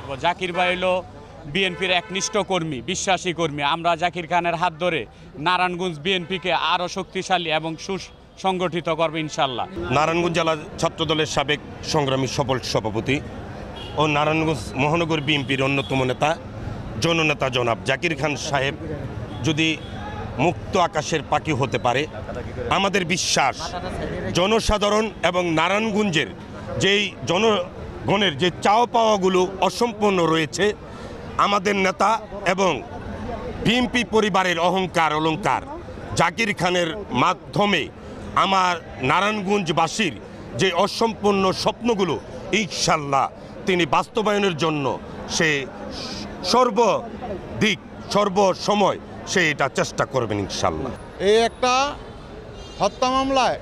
রাখবো। জাকির ভাই হলো বিএনপির একনিষ্ঠ কর্মী, বিশ্বাসী কর্মী। আমরা জাকির খানের হাত ধরে নারায়ণগঞ্জ বিএনপিকে আরও শক্তিশালী এবং সুসংগঠিত করবো ইনশাল্লাহ। নারায়ণগঞ্জ জেলা ছাত্রদলের সাবেক সংগ্রামী সফল সভাপতি ও নারায়ণগঞ্জ মহানগর বিএনপির অন্যতম নেতা জননেতা জনাব জাকির খান সাহেব যদি মুক্ত আকাশের পাখি হতে পারে, আমাদের বিশ্বাস জনসাধারণ এবং নারায়ণগঞ্জের যেই জনগণের যে চাওয়া পাওয়াগুলো অসম্পূর্ণ রয়েছে, আমাদের নেতা এবং বিএনপি পরিবারের অহংকার অলংকার জাকির খানের মাধ্যমে আমার নারায়ণগঞ্জবাসীর যে অসম্পূর্ণ স্বপ্নগুলো ইনশাল্লাহ তিনি বাস্তবায়নের জন্য সে সর্বদিক সর্বসময় সে এটা চেষ্টা করবেন ইনশাল্লাহ। এই একটা হত্যা মামলায়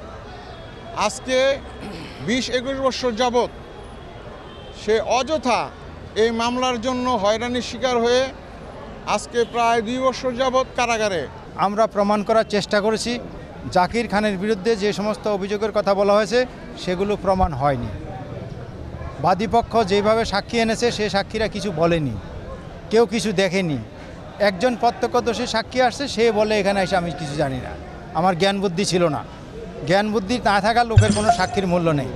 আজকে 20-21 বছর যাবৎ সে অযথা এই মামলার জন্য হয়রানির শিকার হয়ে আজকে প্রায় 2 বছর যাবৎ কারাগারে। আমরা প্রমাণ করার চেষ্টা করেছি জাকির খানের বিরুদ্ধে যে সমস্ত অভিযোগের কথা বলা হয়েছে সেগুলো প্রমাণ হয়নি। বাদীপক্ষ যেভাবে সাক্ষী এনেছে সে সাক্ষীরা কিছু বলেনি, কেউ কিছু দেখেনি। একজন প্রত্যক্ষদর্শী সাক্ষী আসছে, সে বলে এখানে এসে আমি কিছু জানি না, আমার জ্ঞান বুদ্ধি ছিল না। জ্ঞান বুদ্ধি না থাকা লোকের কোনো সাক্ষীর মূল্য নেই।